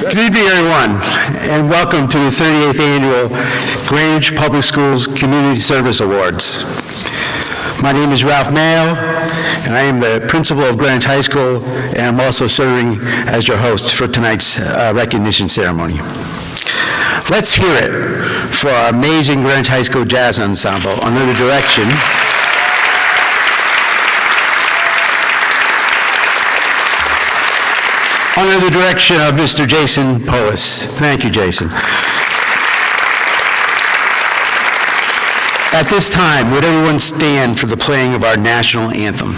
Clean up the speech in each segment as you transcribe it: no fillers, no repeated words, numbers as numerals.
Good evening, everyone, and welcome to the 38th Annual Greenwich Public Schools Community Service Awards. My name is Ralph Mayo, and I am the principal of Greenwich High School, and I'm also serving as your host for tonight's recognition ceremony. Let's hear it for our amazing Greenwich High School Jazz Ensemble under the direction of Mr. Jason Polis. Thank you, Jason. At this time, would everyone stand for the playing of our national anthem?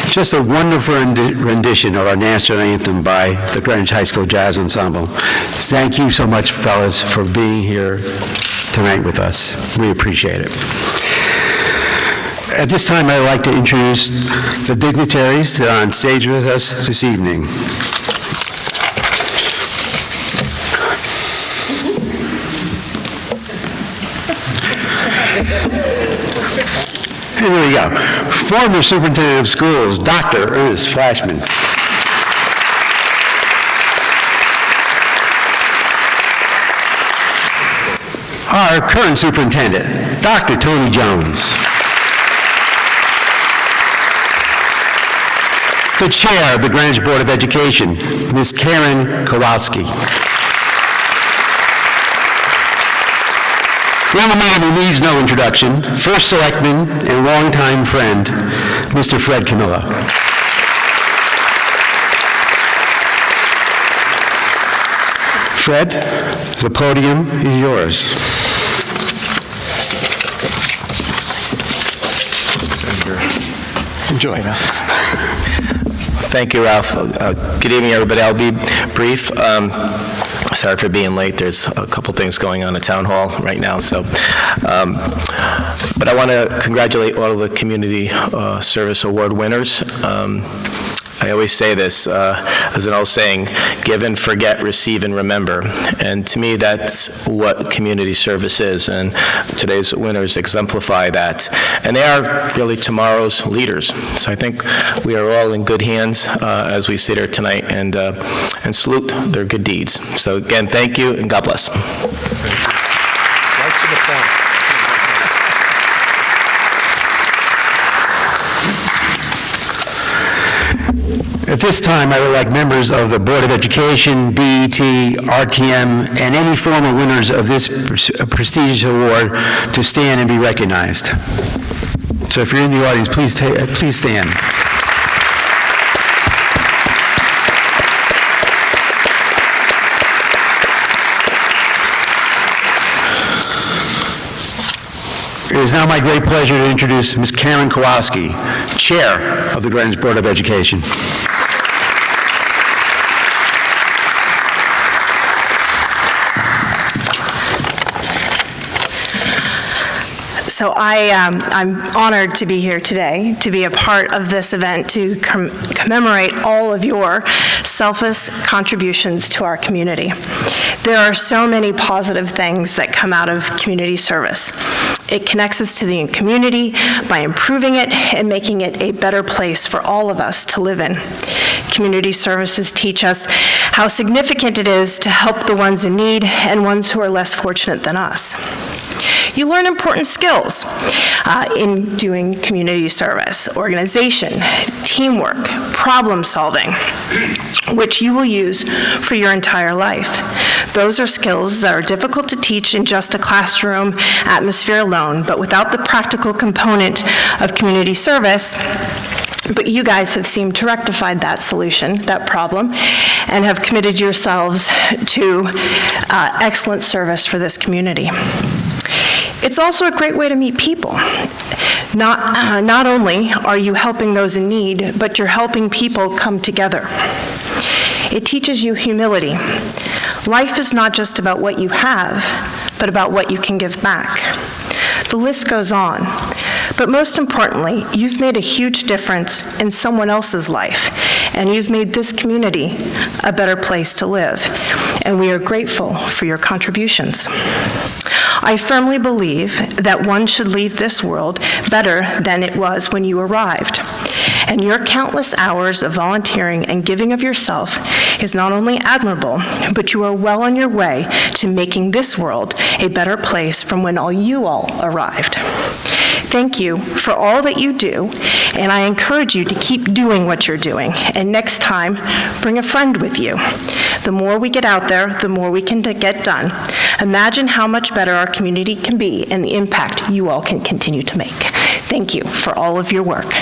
Just a wonderful rendition of our national anthem by the Greenwich High School Jazz Ensemble. Thank you so much, fellas, for being here tonight with us. We appreciate it. At this time, I'd like to introduce the dignitaries that are on stage with us this evening. Here we go. Former Superintendent of Schools, Dr. Ernest Flashman. Our current Superintendent, Dr. Tony Jones. The Chair of the Greenwich Board of Education, Ms. Karen Kowalski. The young man who needs no introduction, First Selectman and longtime friend, Mr. Fred Camilla. Fred, the podium is yours. Enjoy. Thank you, Ralph. Good evening, everybody. I'll be brief. Sorry for being late. There's a couple things going on at Town Hall right now. But I want to congratulate all of the Community Service Award winners. I always say this as an old saying, give and forget, receive and remember. And to me, that's what community service is. And today's winners exemplify that. And they are really tomorrow's leaders. So I think we are all in good hands as we sit here tonight and salute their good deeds. So again, thank you and God bless. Right to the point. At this time, I would like members of the Board of Education, BET, RTM, and any former winners of this prestigious award to stand and be recognized. So if you're in the audience, please stand. It is now my great pleasure to introduce Ms. Karen Kowalski, Chair of the Greenwich Board of Education. So I'm honored to be here today, to be a part of this event to commemorate all of your selfless contributions to our community. There are so many positive things that come out of community service. It connects us to the community by improving it and making it a better place for all of us to live in. Community services teach us how significant it is to help the ones in need and ones who are less fortunate than us. You learn important skills in doing community service: organization, teamwork, problem solving, which you will use for your entire life. Those are skills that are difficult to teach in just a classroom atmosphere alone, but without the practical component of community service. But you guys have seemed to rectify that solution, that problem, and have committed yourselves to excellent service for this community. It's also a great way to meet people. Not only are you helping those in need, but you're helping people come together. It teaches you humility. Life is not just about what you have, but about what you can give back. The list goes on. But most importantly, you've made a huge difference in someone else's life, and you've made this community a better place to live. And we are grateful for your contributions. I firmly believe that one should leave this world better than it was when you arrived. And your countless hours of volunteering and giving of yourself is not only admirable, but you are well on your way to making this world a better place from when you all arrived. Thank you for all that you do, and I encourage you to keep doing what you're doing. And next time, bring a friend with you. The more we get out there, the more we can get done. Imagine how much better our community can be and the impact you all can continue to make. Thank you for all of your work.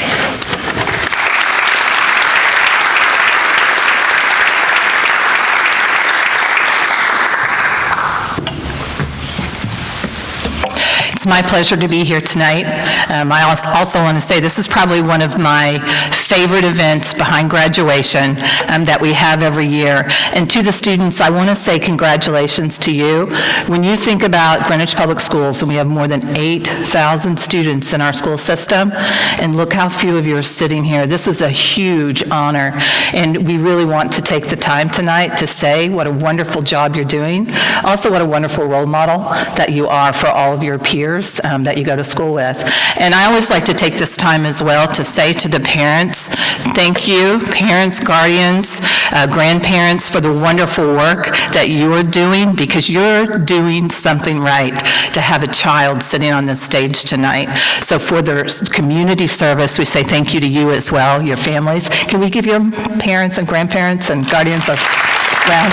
It's my pleasure to be here tonight. I also want to say this is probably one of my favorite events behind graduation that we have every year. And to the students, I want to say congratulations to you. When you think about Greenwich Public Schools, and we have more than 8,000 students in our school system, and look how few of you are sitting here. This is a huge honor, and we really want to take the time tonight to say what a wonderful job you're doing. Also, what a wonderful role model that you are for all of your peers that you go to school with. And I always like to take this time as well to say to the parents, thank you, parents, guardians, grandparents, for the wonderful work that you're doing, because you're doing something right to have a child sitting on this stage tonight. So for the community service, we say thank you to you as well, your families. Can we give your parents and grandparents and guardians a round?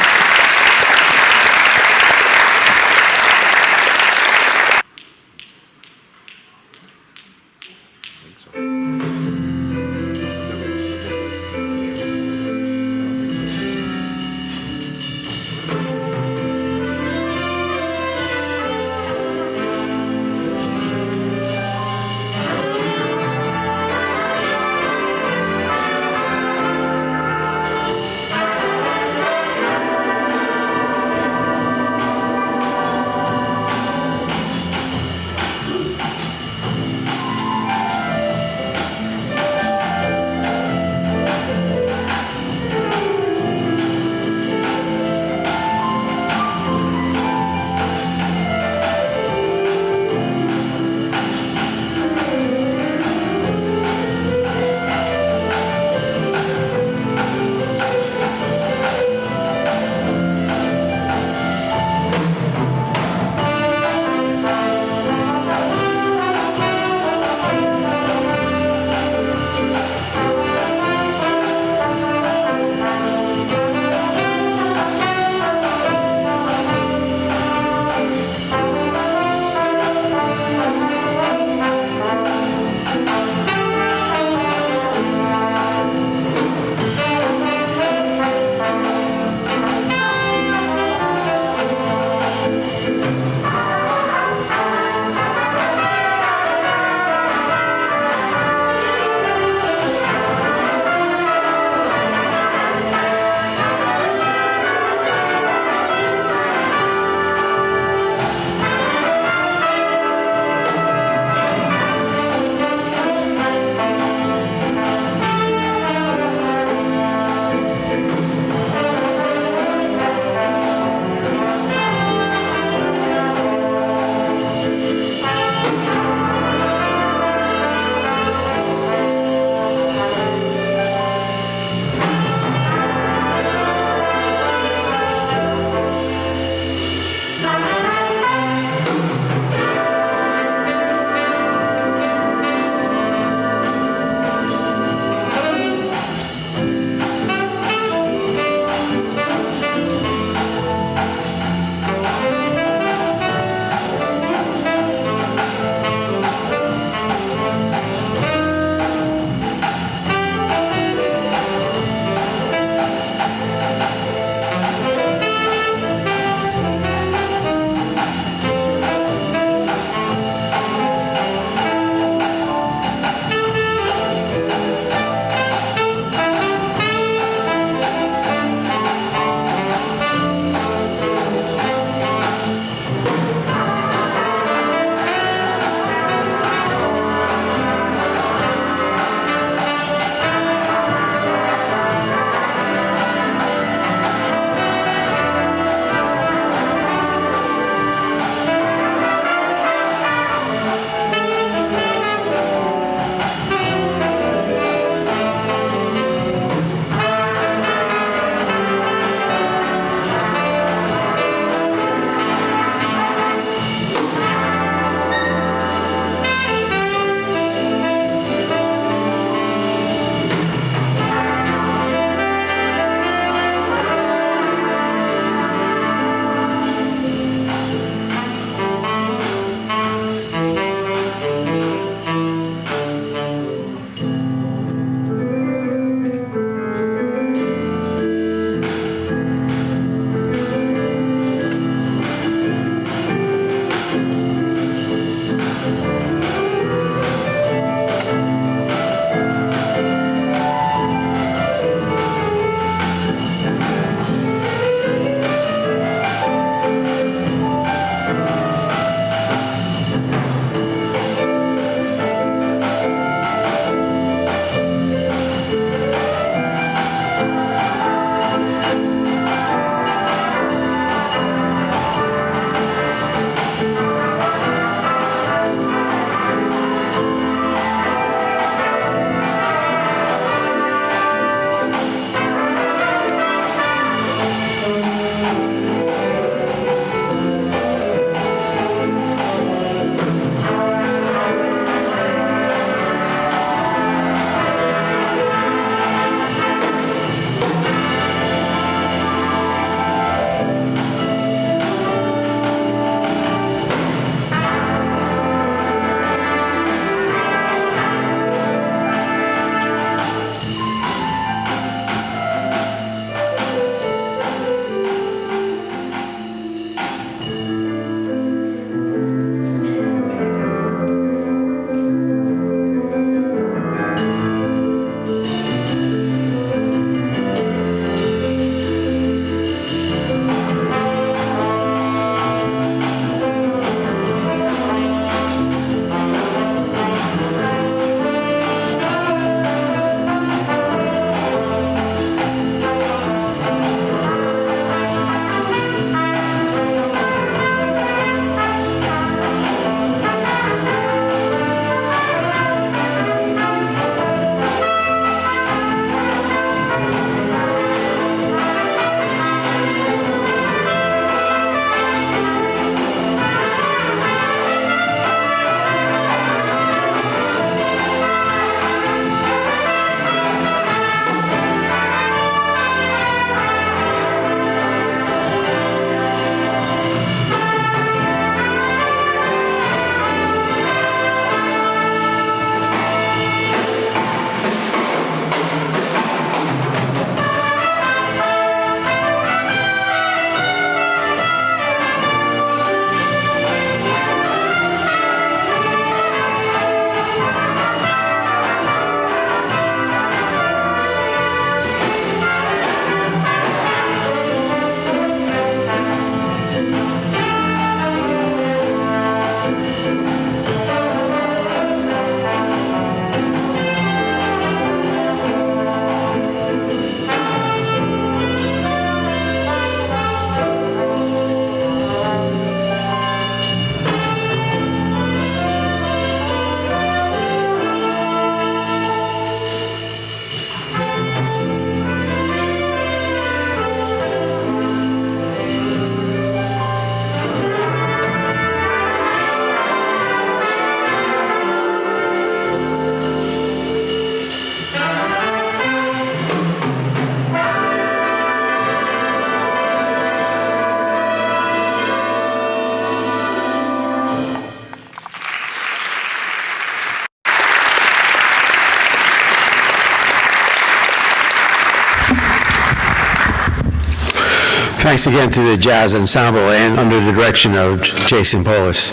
Thanks again to the Jazz Ensemble and under the direction of Jason Polis.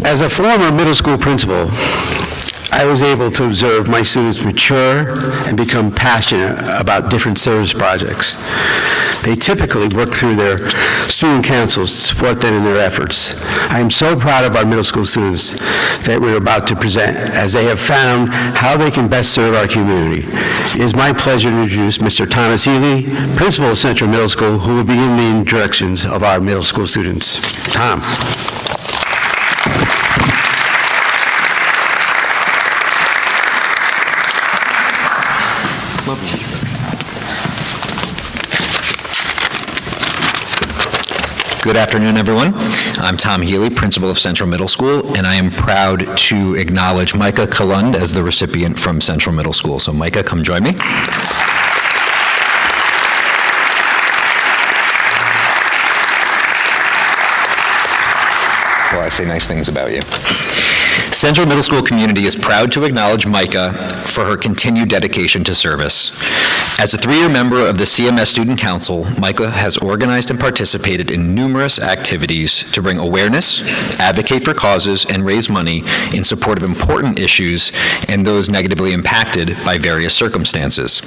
As a former middle school principal, I was able to observe my students mature and become passionate about different service projects. They typically work through their student councils to support them in their efforts. I am so proud of our middle school students that we're about to present, as they have found how they can best serve our community. It is my pleasure to introduce Mr. Thomas Healy, principal of Central Middle School, who will begin the introductions of our middle school students. Tom. Good afternoon, everyone. I'm Tom Healy, principal of Central Middle School, and I am proud to acknowledge Micah Kalund as the recipient from Central Middle School. So Micah, come join me. Well, I say nice things about you. Central Middle School community is proud to acknowledge Micah for her continued dedication to service. As a 3-year member of the CMS Student Council, Micah has organized and participated in numerous activities to bring awareness, advocate for causes, and raise money in support of important issues and those negatively impacted by various circumstances.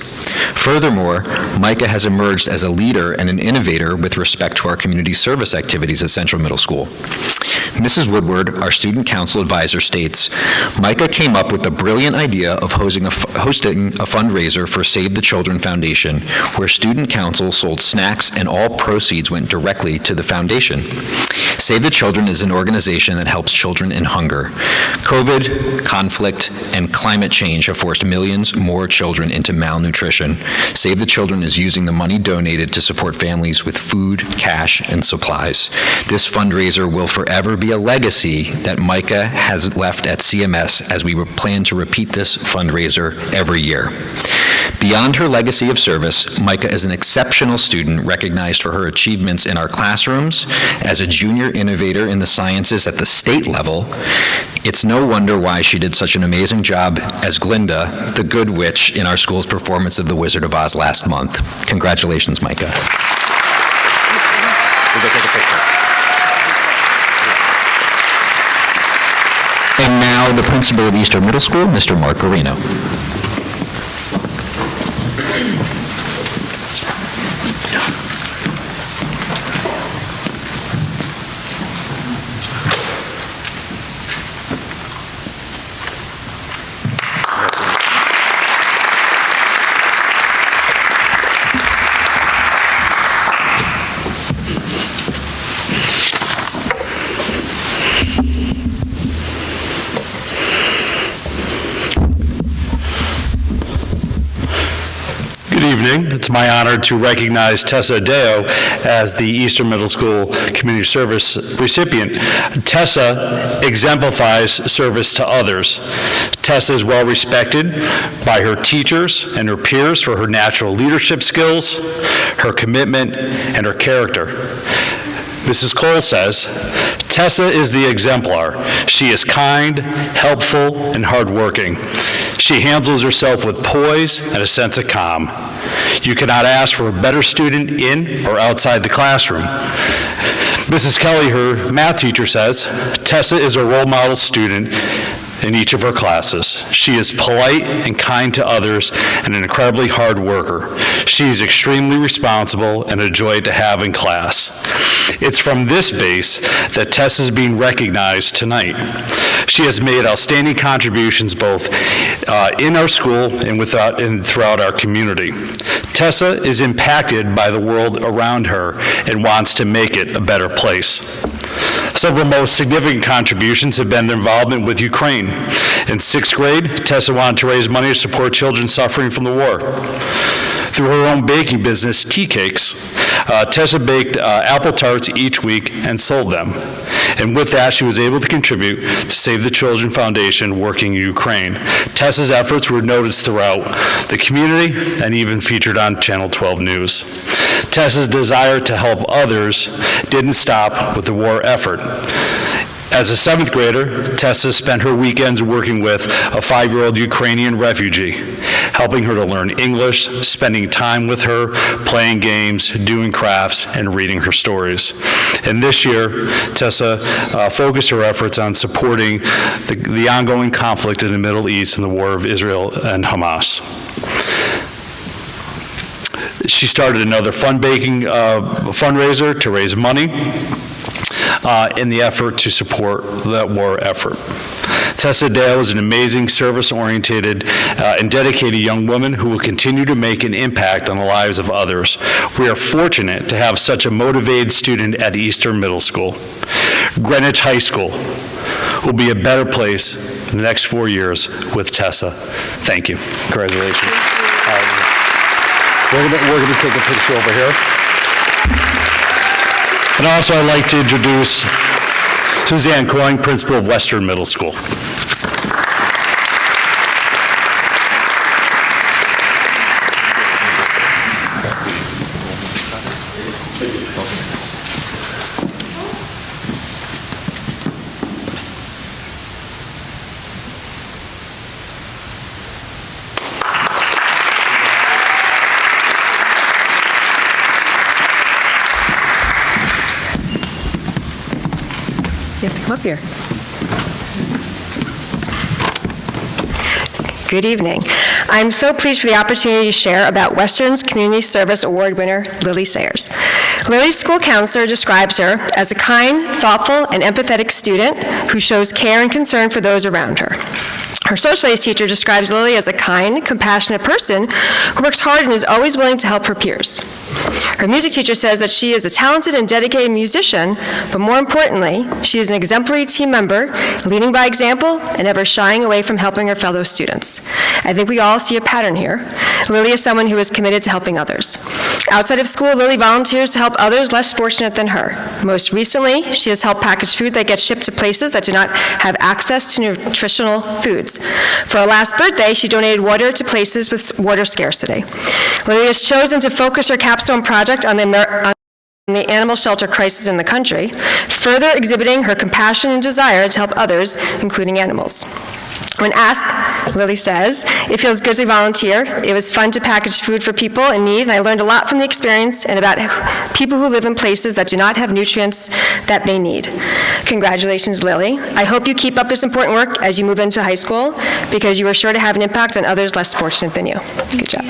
Furthermore, Micah has emerged as a leader and an innovator with respect to our community service activities at Central Middle School. Mrs. Woodward, our student council advisor, states, Micah came up with the brilliant idea of hosting a fundraiser for Save the Children Foundation, where student council sold snacks and all proceeds went directly to the foundation. Save the Children is an organization that helps children in hunger. COVID, conflict, and climate change have forced millions more children into malnutrition. Save the Children is using the money donated to support families with food, cash, and supplies. This fundraiser will forever be a legacy that Micah has left at CMS, as we plan to repeat this fundraiser every year. Beyond her legacy of service, Micah is an exceptional student recognized for her achievements in our classrooms, as a junior innovator in the sciences at the state level. It's no wonder why she did such an amazing job as Glinda, the Good Witch, in our school's performance of The Wizard of Oz last month. Congratulations, Micah. We'll go take a picture. And now, the principal of Eastern Middle School, Mr. Mark Garino. It's my honor to recognize Tessa Deo as the Eastern Middle School Community Service recipient. Tessa exemplifies service to others. Tessa is well respected by her teachers and her peers for her natural leadership skills, her commitment, and her character. Mrs. Cole says, Tessa is the exemplar. She is kind, helpful, and hardworking. She handles herself with poise and a sense of calm. You cannot ask for a better student in or outside the classroom. Mrs. Kelly, her math teacher, says, Tessa is a role model student in each of her classes. She is polite and kind to others and an incredibly hard worker. She is extremely responsible and a joy to have in class. It's from this base that Tessa is being recognized tonight. She has made outstanding contributions both in our school and throughout our community. Tessa is impacted by the world around her and wants to make it a better place. Some of her most significant contributions have been their involvement with Ukraine. In 6th grade, Tessa wanted to raise money to support children suffering from the war. Through her own baking business, Tea Cakes, Tessa baked apple tarts each week and sold them. And with that, she was able to contribute to Save the Children Foundation working in Ukraine. Tessa's efforts were noticed throughout the community and even featured on Channel 12 News. Tessa's desire to help others didn't stop with the war effort. As a seventh grader, Tessa spent her weekends working with a 5-year-old Ukrainian refugee, helping her to learn English, spending time with her, playing games, doing crafts, and reading her stories. And this year, Tessa focused her efforts on supporting the ongoing conflict in the Middle East and the war of Israel and Hamas. She started another fundraiser to raise money in the effort to support that war effort. Tessa Dale is an amazing, service-oriented, and dedicated young woman who will continue to make an impact on the lives of others. We are fortunate to have such a motivated student at Eastern Middle School. Greenwich High School will be a better place in the next 4 years with Tessa. Thank you. Congratulations. We're going to take a picture over here. And also, I'd like to introduce Suzanne Coyne, principal of Western Middle School. You have to come up here. Good evening. I'm so pleased for the opportunity to share about Western's Community Service Award winner, Lily Sayers. Lily's school counselor describes her as a kind, thoughtful, and empathetic student who shows care and concern for those around her. Her social studies teacher describes Lily as a kind, compassionate person who works hard and is always willing to help her peers. Her music teacher says that she is a talented and dedicated musician, but more importantly, she is an exemplary team member, leading by example and never shying away from helping her fellow students. I think we all see a pattern here. Lily is someone who is committed to helping others. Outside of school, Lily volunteers to help others less fortunate than her. Most recently, she has helped package food that gets shipped to places that do not have access to nutritional foods. For her last birthday, she donated water to places with water scarcity. Lily has chosen to focus her capstone project on the animal shelter crisis in the country, further exhibiting her compassion and desire to help others, including animals. When asked, Lily says, "It feels good to volunteer. It was fun to package food for people in need, and I learned a lot from the experience and about people who live in places that do not have nutrients that they need." Congratulations, Lily. I hope you keep up this important work as you move into high school, because you are sure to have an impact on others less fortunate than you. Good job.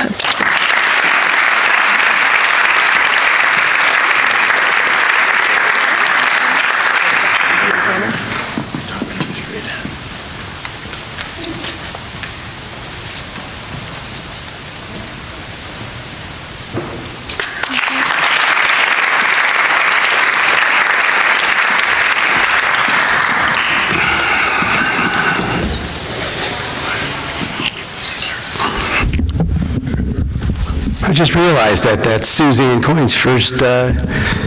I just realized that that's Suzanne Coyne's first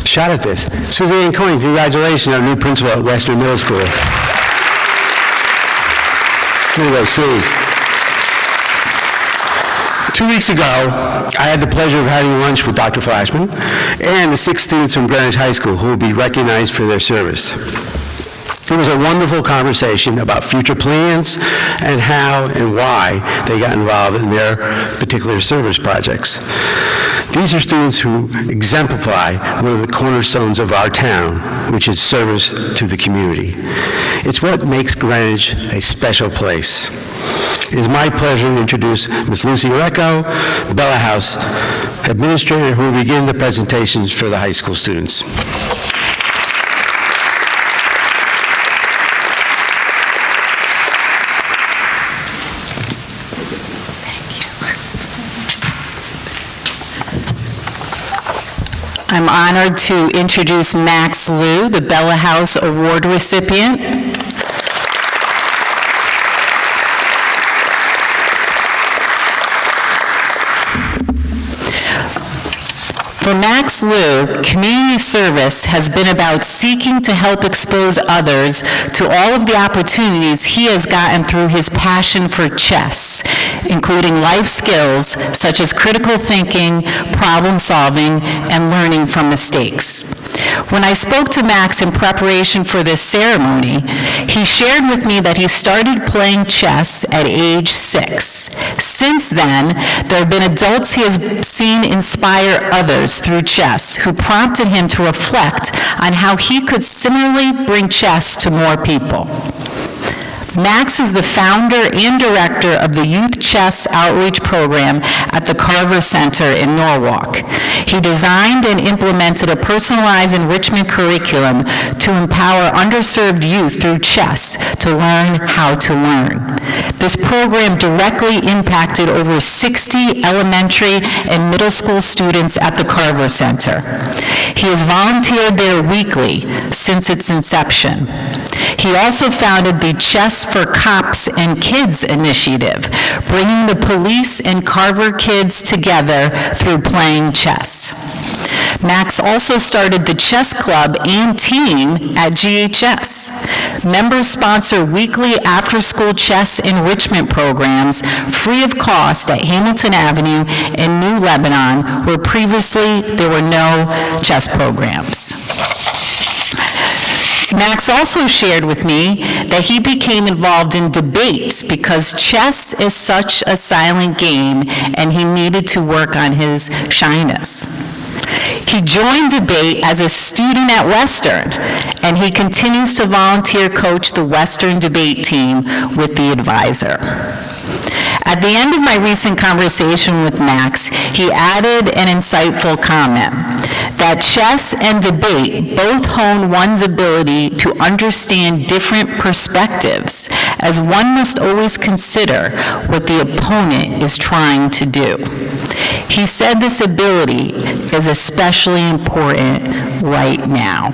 shot at this. Suzanne Coyne, congratulations, our new principal at Western Middle School. Here you go, Suze. 2 weeks ago, I had the pleasure of having lunch with Dr. Flashman and the 6 students from Greenwich High School who will be recognized for their service. It was a wonderful conversation about future plans and how and why they got involved in their particular service projects. These are students who exemplify one of the cornerstones of our town, which is service to the community. It's what makes Greenwich a special place. It is my pleasure to introduce Ms. Lucy Orecko, Bella House Administrator, who will begin the presentations for the high school students. I'm honored to introduce Max Liu, the Bella House Award recipient. For Max Liu, community service has been about seeking to help expose others to all of the opportunities he has gotten through his passion for chess, including life skills such as critical thinking, problem solving, and learning from mistakes. When I spoke to Max in preparation for this ceremony, he shared with me that he started playing chess at age 6. Since then, there have been adults he has seen inspire others through chess who prompted him to reflect on how he could similarly bring chess to more people. Max is the founder and director of the Youth Chess Outreach Program at the Carver Center in Norwalk. He designed and implemented a personalized enrichment curriculum to empower underserved youth through chess to learn how to learn. This program directly impacted over 60 elementary and middle school students at the Carver Center. He has volunteered there weekly since its inception. He also founded the Chess for Cops and Kids initiative, bringing the police and Carver kids together through playing chess. Max also started the chess club and team at GHS. Members sponsor weekly after-school chess enrichment programs free of cost at Hamilton Avenue in New Lebanon, where previously there were no chess programs. Max also shared with me that he became involved in debates because chess is such a silent game and he needed to work on his shyness. He joined debate as a student at Western, and he continues to volunteer coach the Western debate team with the advisor. At the end of my recent conversation with Max, he added an insightful comment that chess and debate both hone one's ability to understand different perspectives, as one must always consider what the opponent is trying to do. He said this ability is especially important right now.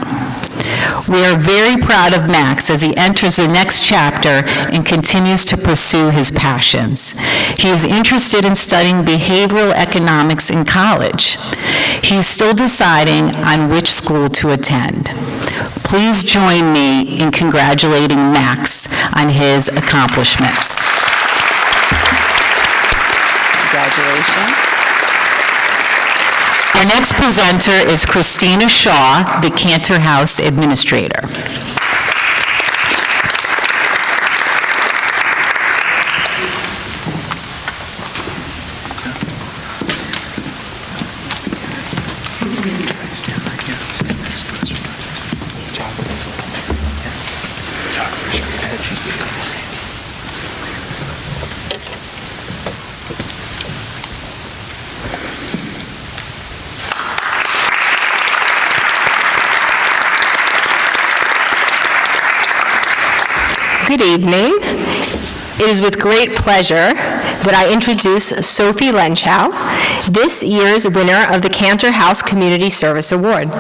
We are very proud of Max as he enters the next chapter and continues to pursue his passions. He is interested in studying behavioral economics in college. He is still deciding on which school to attend. Please join me in congratulating Max on his accomplishments. Congratulations. Our next presenter is Christina Shaw, the Cantor House Administrator. Good evening. It is with great pleasure that I introduce Sophie Lenchow, this year's winner of the Cantor House Community Service Award.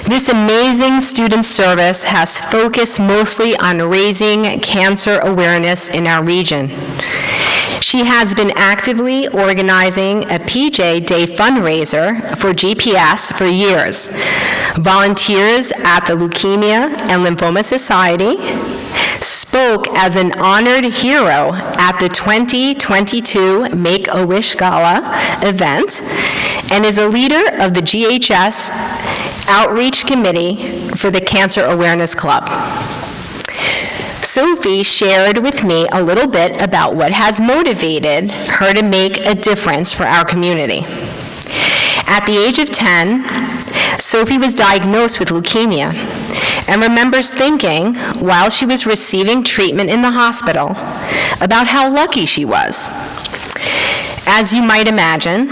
This amazing student service has focused mostly on raising cancer awareness in our region. She has been actively organizing a PJ Day fundraiser for GPS for years, volunteers at the Leukemia and Lymphoma Society, spoke as an honored hero at the 2022 Make-A-Wish Gala event, and is a leader of the GHS Outreach Committee for the Cancer Awareness Club. Sophie shared with me a little bit about what has motivated her to make a difference for our community. At the age of 10, Sophie was diagnosed with leukemia and remembers thinking, while she was receiving treatment in the hospital, about how lucky she was. As you might imagine,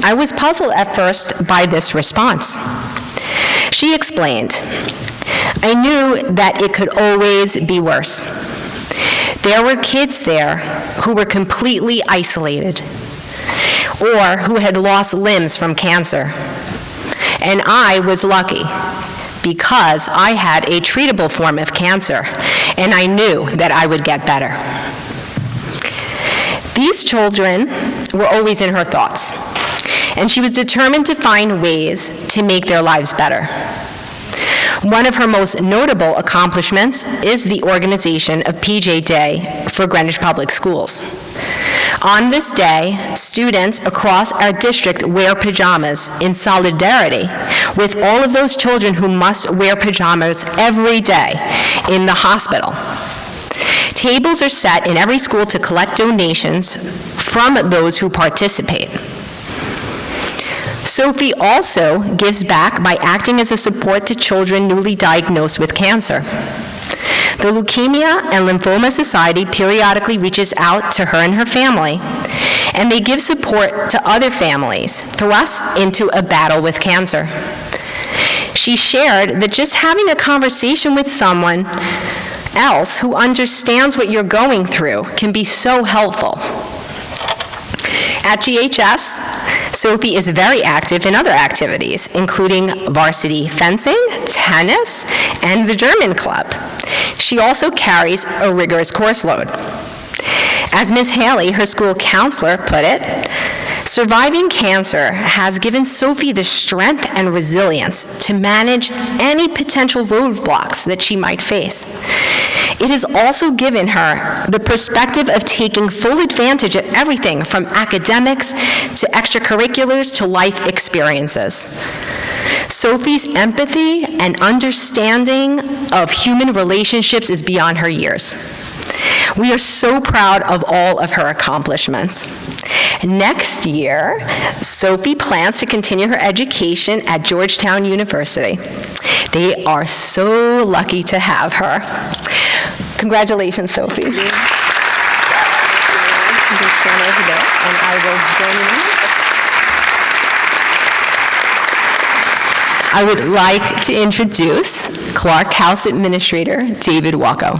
I was puzzled at first by this response. She explained, "I knew that it could always be worse. There were kids there who were completely isolated or who had lost limbs from cancer. And I was lucky because I had a treatable form of cancer and I knew that I would get better. These children were always in her thoughts, and she was determined to find ways to make their lives better. One of her most notable accomplishments is the organization of PJ Day for Greenwich Public Schools. On this day, students across our district wear pajamas in solidarity with all of those children who must wear pajamas every day in the hospital. Tables are set in every school to collect donations from those who participate. Sophie also gives back by acting as a support to children newly diagnosed with cancer. The Leukemia and Lymphoma Society periodically reaches out to her and her family, and they give support to other families thrust into a battle with cancer. She shared that just having a conversation with someone else who understands what you're going through can be so helpful. At GHS, Sophie is very active in other activities, including varsity fencing, tennis, and the German club. She also carries a rigorous course load. As Ms. Haley, her school counselor, put it, surviving cancer has given Sophie the strength and resilience to manage any potential roadblocks that she might face. It has also given her the perspective of taking full advantage of everything from academics to extracurriculars to life experiences. Sophie's empathy and understanding of human relationships is beyond her years. We are so proud of all of her accomplishments. Next year, Sophie plans to continue her education at Georgetown University. They are so lucky to have her. Congratulations, Sophie. You can stand over there, and I will join you. I would like to introduce Clark House Administrator David Wacko.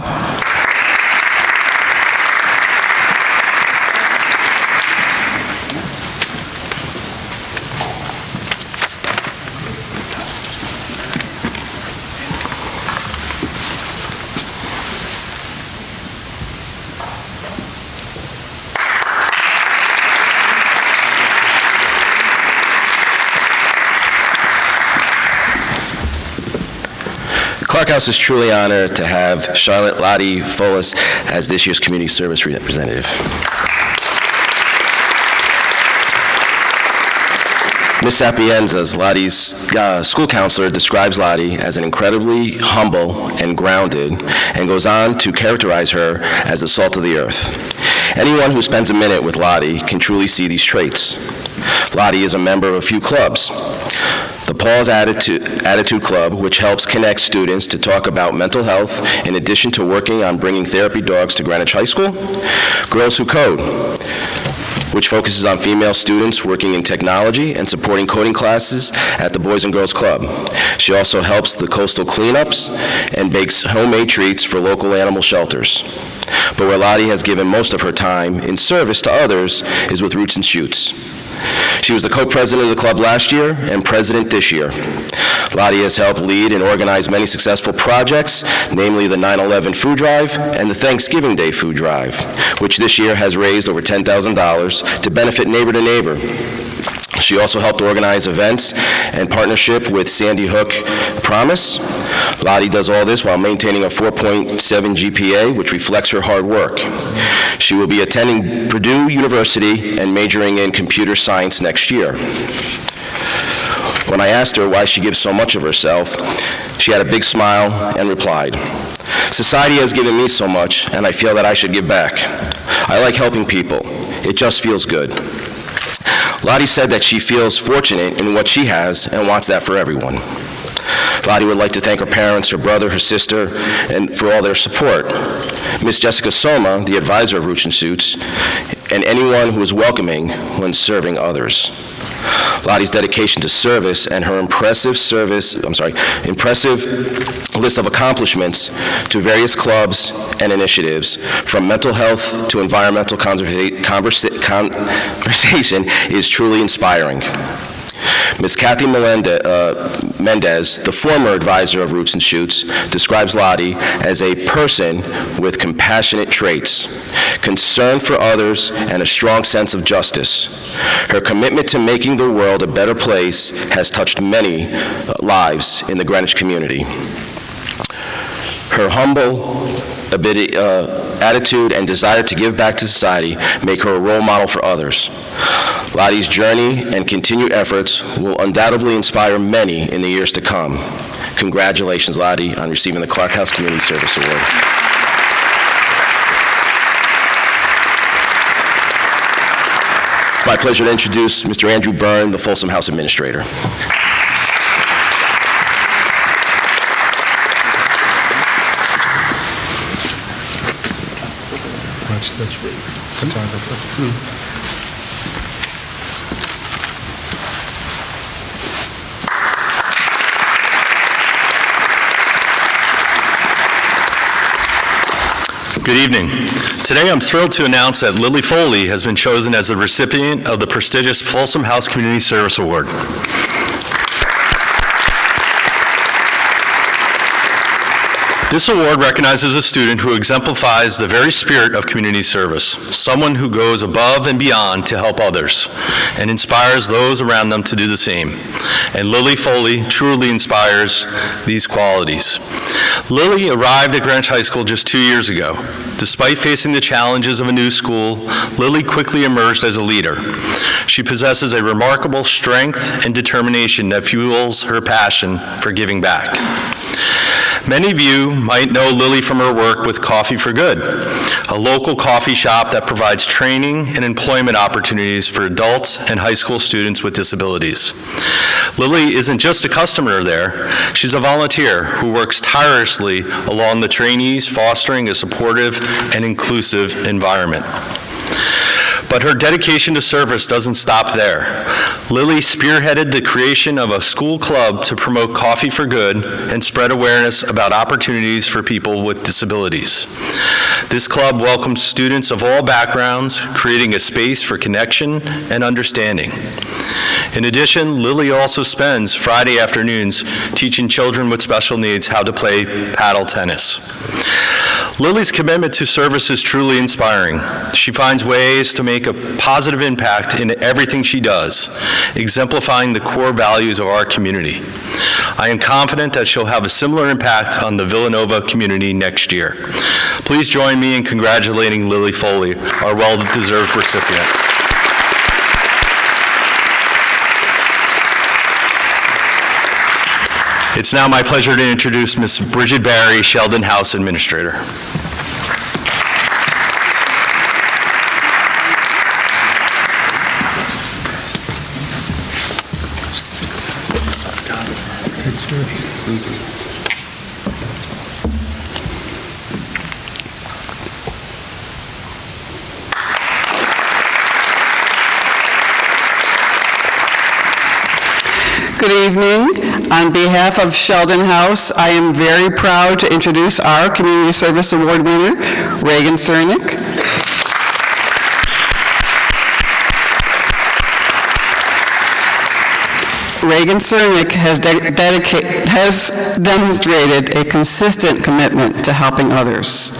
Clark House is truly honored to have Charlotte Lottie Folis as this year's Community Service Representative. Ms. Sapienza, Lottie's school counselor, describes Lottie as an incredibly humble and grounded, and goes on to characterize her as the salt of the earth. Anyone who spends a minute with Lottie can truly see these traits. Lottie is a member of a few clubs. The Paul's Attitude Club, which helps connect students to talk about mental health, in addition to working on bringing therapy dogs to Greenwich High School. Girls Who Code, which focuses on female students working in technology and supporting coding classes at the Boys and Girls Club. She also helps the coastal cleanups and bakes homemade treats for local animal shelters. But where Lottie has given most of her time in service to others is with Roots and Shoots. She was the co-president of the club last year and president this year. Lottie has helped lead and organize many successful projects, namely the 9/11 Food Drive and the Thanksgiving Day Food Drive, which this year has raised over $10,000 to benefit Neighbor to Neighbor. She also helped organize events and partnership with Sandy Hook Promise. Lottie does all this while maintaining a 4.7 GPA, which reflects her hard work. She will be attending Purdue University and majoring in computer science next year. When I asked her why she gives so much of herself, she had a big smile and replied, "Society has given me so much, and I feel that I should give back. I like helping people. It just feels good." Lottie said that she feels fortunate in what she has and wants that for everyone. Lottie would like to thank her parents, her brother, her sister, and for all their support. Miss Jessica Soma, the advisor of Roots and Shoots, and anyone who is welcoming when serving others. Lottie's dedication to service and her impressive list of accomplishments to various clubs and initiatives, from mental health to environmental conversation, is truly inspiring. Ms. Kathy Mendez, the former advisor of Roots and Shoots, describes Lottie as a person with compassionate traits, concern for others, and a strong sense of justice. Her commitment to making the world a better place has touched many lives in the Greenwich community. Her humble attitude and desire to give back to society make her a role model for others. Lottie's journey and continued efforts will undoubtedly inspire many in the years to come. Congratulations, Lottie, on receiving the Clark House Community Service Award. It's my pleasure to introduce Mr. Andrew Byrne, the Folsom House Administrator. Good evening. Today I'm thrilled to announce that Lily Foley has been chosen as the recipient of the prestigious Folsom House Community Service Award. This award recognizes a student who exemplifies the very spirit of community service, someone who goes above and beyond to help others and inspires those around them to do the same. And Lily Foley truly inspires these qualities. Lily arrived at Greenwich High School just 2 years ago. Despite facing the challenges of a new school, Lily quickly emerged as a leader. She possesses a remarkable strength and determination that fuels her passion for giving back. Many of you might know Lily from her work with Coffee for Good, a local coffee shop that provides training and employment opportunities for adults and high school students with disabilities. Lily isn't just a customer there, she's a volunteer who works tirelessly along the trainees, fostering a supportive and inclusive environment. But her dedication to service doesn't stop there. Lily spearheaded the creation of a school club to promote Coffee for Good and spread awareness about opportunities for people with disabilities. This club welcomes students of all backgrounds, creating a space for connection and understanding. In addition, Lily also spends Friday afternoons teaching children with special needs how to play paddle tennis. Lily's commitment to service is truly inspiring. She finds ways to make a positive impact in everything she does, exemplifying the core values of our community. I am confident that she'll have a similar impact on the Villanova community next year. Please join me in congratulating Lily Foley, our well-deserved recipient. It's now my pleasure to introduce Ms. Bridget Barry, Sheldon House Administrator. Good evening. On behalf of Sheldon House, I am very proud to introduce our Community Service Award winner, Reagan Cernick. Reagan Cernick has demonstrated a consistent commitment to helping others.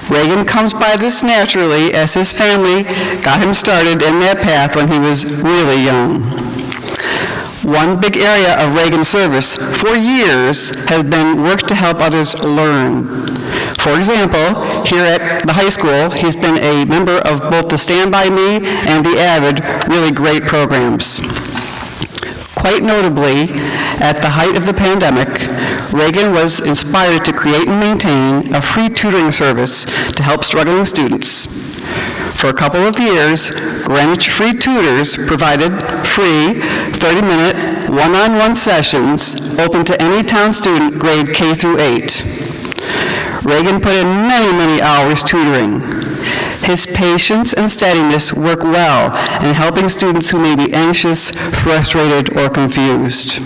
Reagan comes by this naturally as his family got him started in that path when he was really young. One big area of Reagan's service for years has been work to help others learn. For example, here at the high school, he's been a member of both the Stand By Me and the AVID, really great programs. Quite notably, at the height of the pandemic, Reagan was inspired to create and maintain a free tutoring service to help struggling students. For a couple of years, Greenwich Free Tutors provided free 30-minute one-on-one sessions open to any town student grade K through 8. Reagan put in many, many hours tutoring. His patience and steadiness work well in helping students who may be anxious, frustrated, or confused.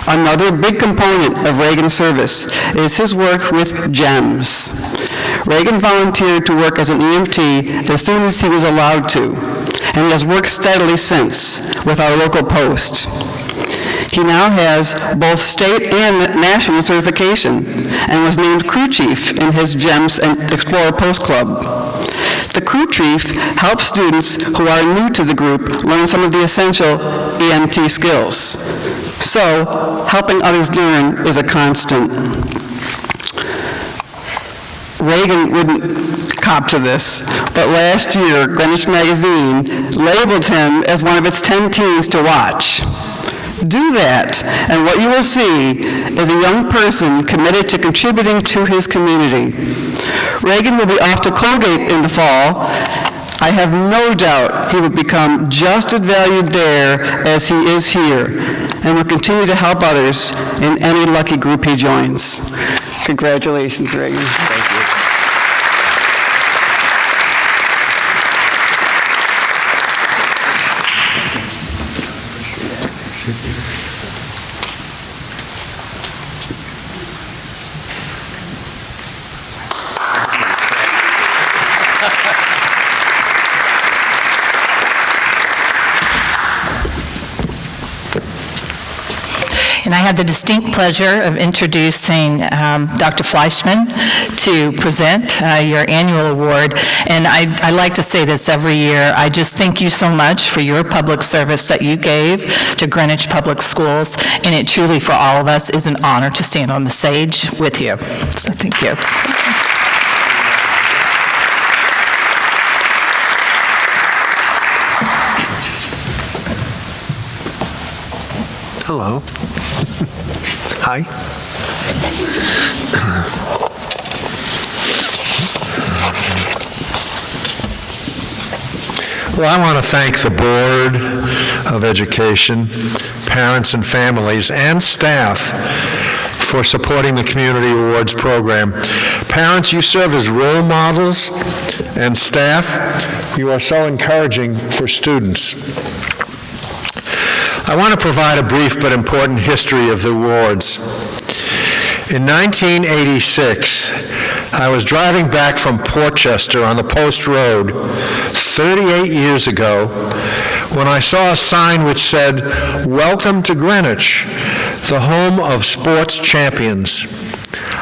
Another big component of Reagan's service is his work with GEMS. Reagan volunteered to work as an EMT as soon as he was allowed to. and he has worked steadily since with our local post. He now has both state and national certification and was named crew chief in his GEMS and Explorer Post Club. The crew chief helps students who are new to the group learn some of the essential EMT skills. So, helping others learn is a constant. Reagan wouldn't cop to this, but last year, Greenwich Magazine labeled him as one of its 10 teens to watch. Do that, and what you will see is a young person committed to contributing to his community. Reagan will be off to Colgate in the fall. I have no doubt he will become just as valued there as he is here, and will continue to help others in any lucky group he joins. Congratulations, Reagan. Thank you. And I have the distinct pleasure of introducing Dr. Fleischman to present your annual award. And I like to say this every year. I just thank you so much for your public service that you gave to Greenwich Public Schools. And it truly, for all of us, is an honor to stand on the stage with you. So thank you. Hello. Hi. Well, I want to thank the Board of Education, parents and families, and staff for supporting the Community Awards program. Parents, you serve as role models, and staff, you are so encouraging for students. I want to provide a brief but important history of the awards. In 1986, I was driving back from Portchester on the Post Road 38 years ago when I saw a sign which said, "Welcome to Greenwich, the home of sports champions."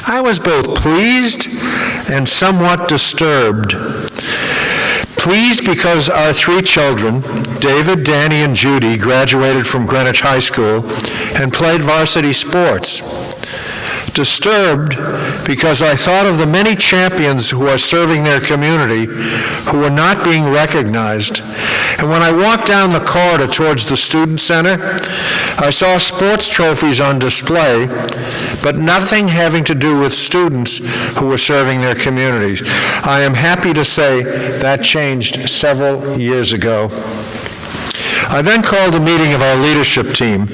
I was both pleased and somewhat disturbed. Pleased because our three children, David, Danny, and Judy, graduated from Greenwich High School and played varsity sports. Disturbed because I thought of the many champions who are serving their community who are not being recognized. And when I walked down the corridor towards the Student Center, I saw sports trophies on display, but nothing having to do with students who were serving their communities. I am happy to say that changed several years ago. I then called a meeting of our leadership team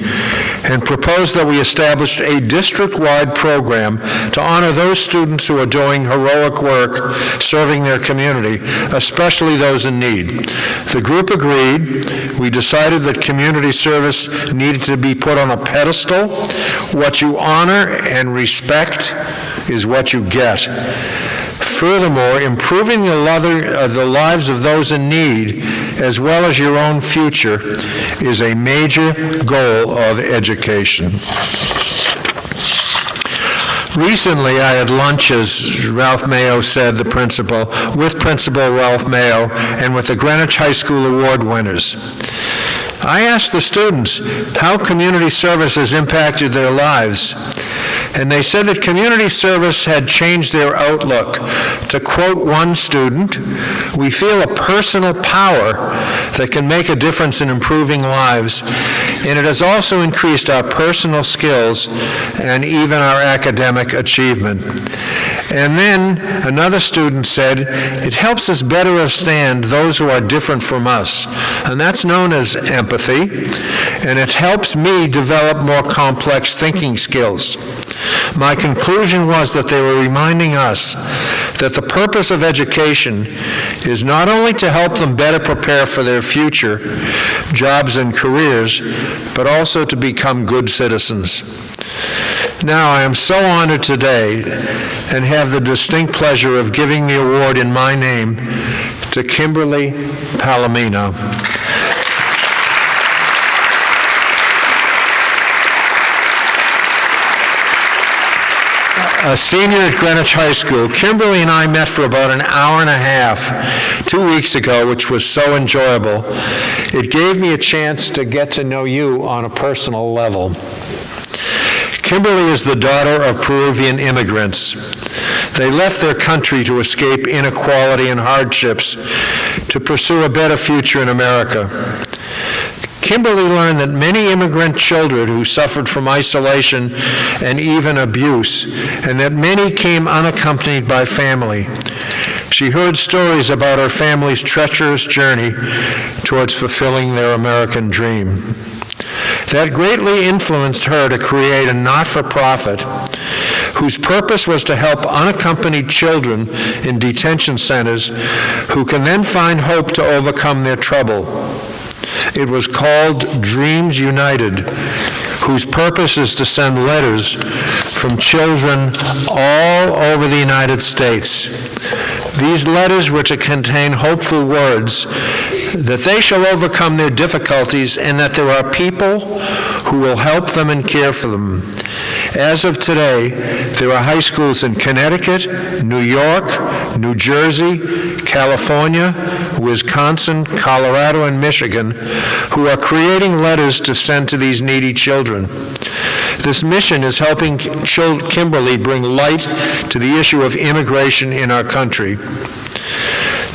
and proposed that we establish a district-wide program to honor those students who are doing heroic work serving their community, especially those in need. The group agreed. We decided that community service needed to be put on a pedestal. What you honor and respect is what you get. Furthermore, improving the lives of those in need, as well as your own future, is a major goal of education. Recently, I had lunch, as Ralph Mayo said, the principal, with Principal Ralph Mayo and with the Greenwich High School Award winners. I asked the students how community service has impacted their lives, and they said that community service had changed their outlook. To quote one student, "We feel a personal power that can make a difference in improving lives, and it has also increased our personal skills and even our academic achievement." And then another student said, "It helps us better understand those who are different from us," and that's known as empathy, and it helps me develop more complex thinking skills. My conclusion was that they were reminding us that the purpose of education is not only to help them better prepare for their future, jobs and careers, but also to become good citizens. Now, I am so honored today and have the distinct pleasure of giving the award in my name to Kimberly Palomino. A senior at Greenwich High School, Kimberly and I met for about an hour and a half 2 weeks ago, which was so enjoyable. It gave me a chance to get to know you on a personal level. Kimberly is the daughter of Peruvian immigrants. They left their country to escape inequality and hardships to pursue a better future in America. Kimberly learned that many immigrant children who suffered from isolation and even abuse, and that many came unaccompanied by family. She heard stories about her family's treacherous journey towards fulfilling their American dream. That greatly influenced her to create a not-for-profit whose purpose was to help unaccompanied children in detention centers who can then find hope to overcome their trouble. It was called Dreams United, whose purpose is to send letters from children all over the United States. These letters were to contain hopeful words that they shall overcome their difficulties and that there are people who will help them and care for them. As of today, there are high schools in Connecticut, New York, New Jersey, California, Wisconsin, Colorado, and Michigan who are creating letters to send to these needy children. This mission is helping Kimberly bring light to the issue of immigration in our country.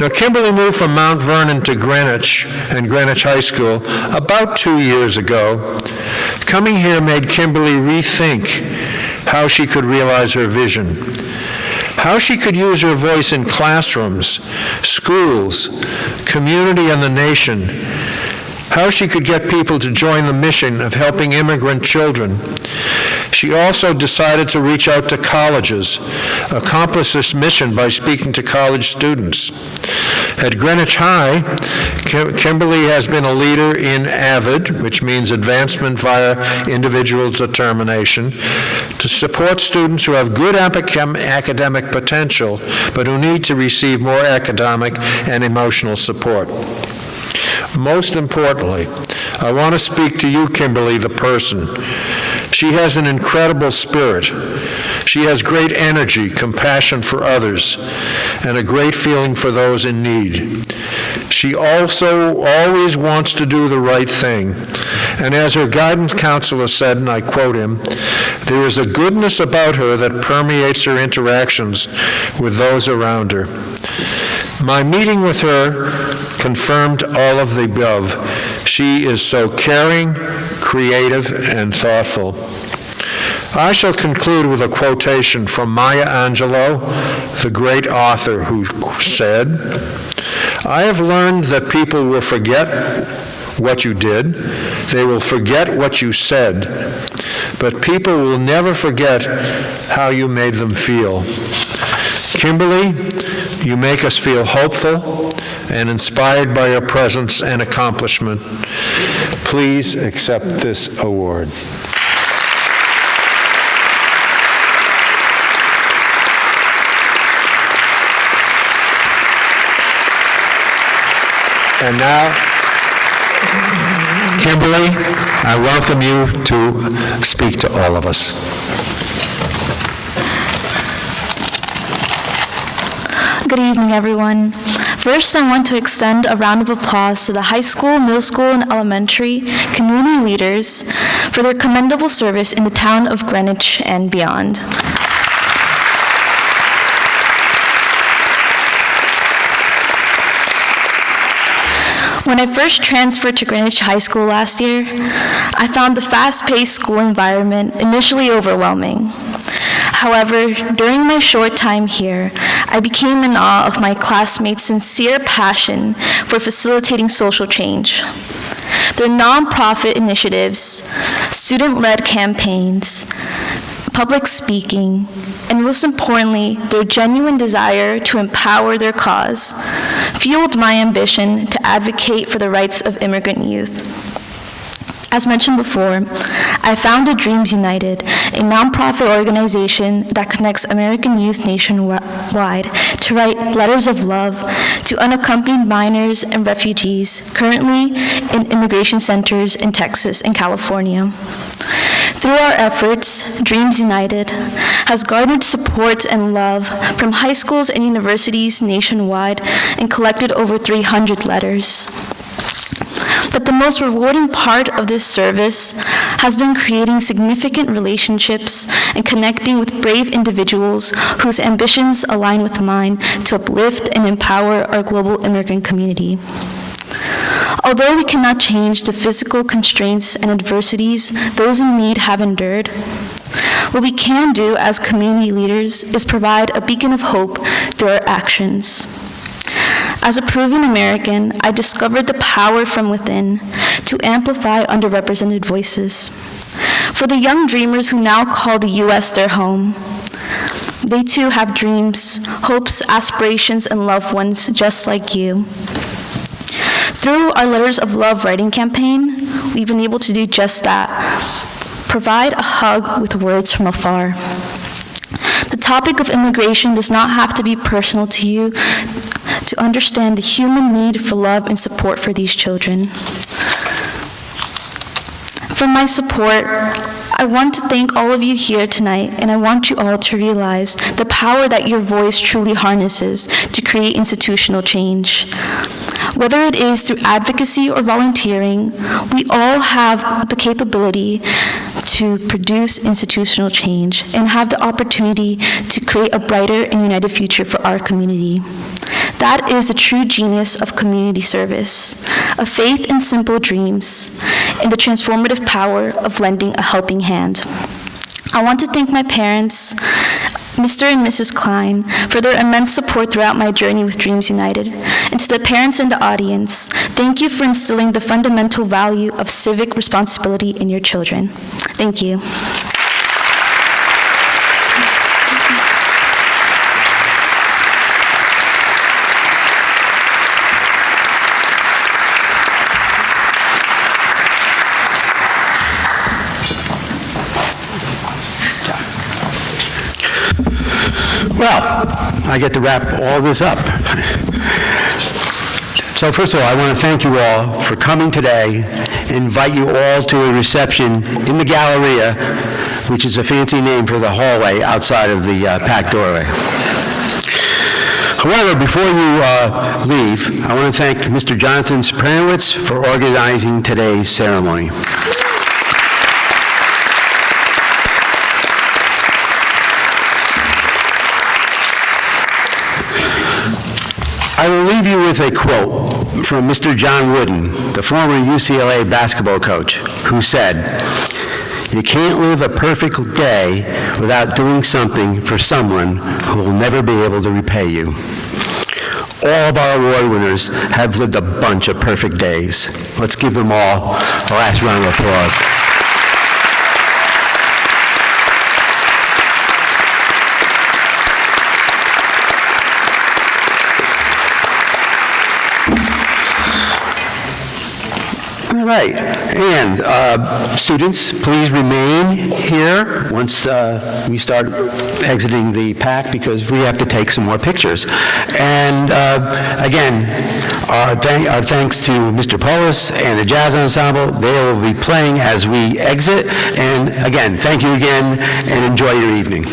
Now, Kimberly moved from Mount Vernon to Greenwich and Greenwich High School about 2 years ago. Coming here made Kimberly rethink how she could realize her vision, how she could use her voice in classrooms, schools, community, and the nation, how she could get people to join the mission of helping immigrant children. She also decided to reach out to colleges, accomplish this mission by speaking to college students. At Greenwich High, Kimberly has been a leader in AVID, which means Advancement via Individual Determination, to support students who have good academic potential, but who need to receive more academic and emotional support. Most importantly, I want to speak to you, Kimberly, the person. She has an incredible spirit. She has great energy, compassion for others, and a great feeling for those in need. She also always wants to do the right thing. And as her guidance counselor said, and I quote him, "There is a goodness about her that permeates her interactions with those around her." My meeting with her confirmed all of the above. She is so caring, creative, and thoughtful. I shall conclude with a quotation from Maya Angelou, the great author, who said, "I have learned that people will forget what you did, they will forget what you said, but people will never forget how you made them feel." Kimberly, you make us feel hopeful and inspired by your presence and accomplishment. Please accept this award. And now, Kimberly, I welcome you to speak to all of us. Good evening, everyone. First, I want to extend a round of applause to the high school, middle school, and elementary community leaders for their commendable service in the town of Greenwich and beyond. When I first transferred to Greenwich High School last year, I found the fast-paced school environment initially overwhelming. However, during my short time here, I became in awe of my classmates' sincere passion for facilitating social change. Their nonprofit initiatives, student-led campaigns, public speaking, and most importantly, their genuine desire to empower their cause, fueled my ambition to advocate for the rights of immigrant youth. As mentioned before, I founded Dreams United, a nonprofit organization that connects American youth nationwide to write letters of love to unaccompanied minors and refugees currently in immigration centers in Texas and California. Through our efforts, Dreams United has garnered support and love from high schools and universities nationwide and collected over 300 letters. But the most rewarding part of this service has been creating significant relationships and connecting with brave individuals whose ambitions align with mine to uplift and empower our global immigrant community. Although we cannot change the physical constraints and adversities those in need have endured, what we can do as community leaders is provide a beacon of hope through our actions. As a Peruvian American, I discovered the power from within to amplify underrepresented voices. For the young dreamers who now call the U.S. their home, they too have dreams, hopes, aspirations, and loved ones just like you. Through our Letters of Love writing campaign, we've been able to do just that, provide a hug with words from afar. The topic of immigration does not have to be personal to you to understand the human need for love and support for these children. For my support, I want to thank all of you here tonight, and I want you all to realize the power that your voice truly harnesses to create institutional change. Whether it is through advocacy or volunteering, we all have the capability to produce institutional change and have the opportunity to create a brighter and united future for our community. That is the true genius of community service, a faith in simple dreams, and the transformative power of lending a helping hand. I want to thank my parents, Mr. and Mrs. Klein, for their immense support throughout my journey with Dreams United. And to the parents in the audience, thank you for instilling the fundamental value of civic responsibility in your children. Thank you. Well, I get to wrap all this up. So first of all, I want to thank you all for coming today and invite you all to a reception in the Galleria, which is a fancy name for the hallway outside of the packed doorway. However, before you leave, I want to thank Mr. Jonathan Sopranowicz for organizing today's ceremony. I will leave you with a quote from Mr. John Wooden, the former UCLA basketball coach, who said, "You can't live a perfect day without doing something for someone who will never be able to repay you." All of our award winners have lived a bunch of perfect days. Let's give them all a last round of applause. All right, and students, please remain here once we start exiting the pack because we have to take some more pictures. And again, our thanks to Mr. Polis and the Jazz Ensemble. They will be playing as we exit. And again, thank you again, and enjoy your evening.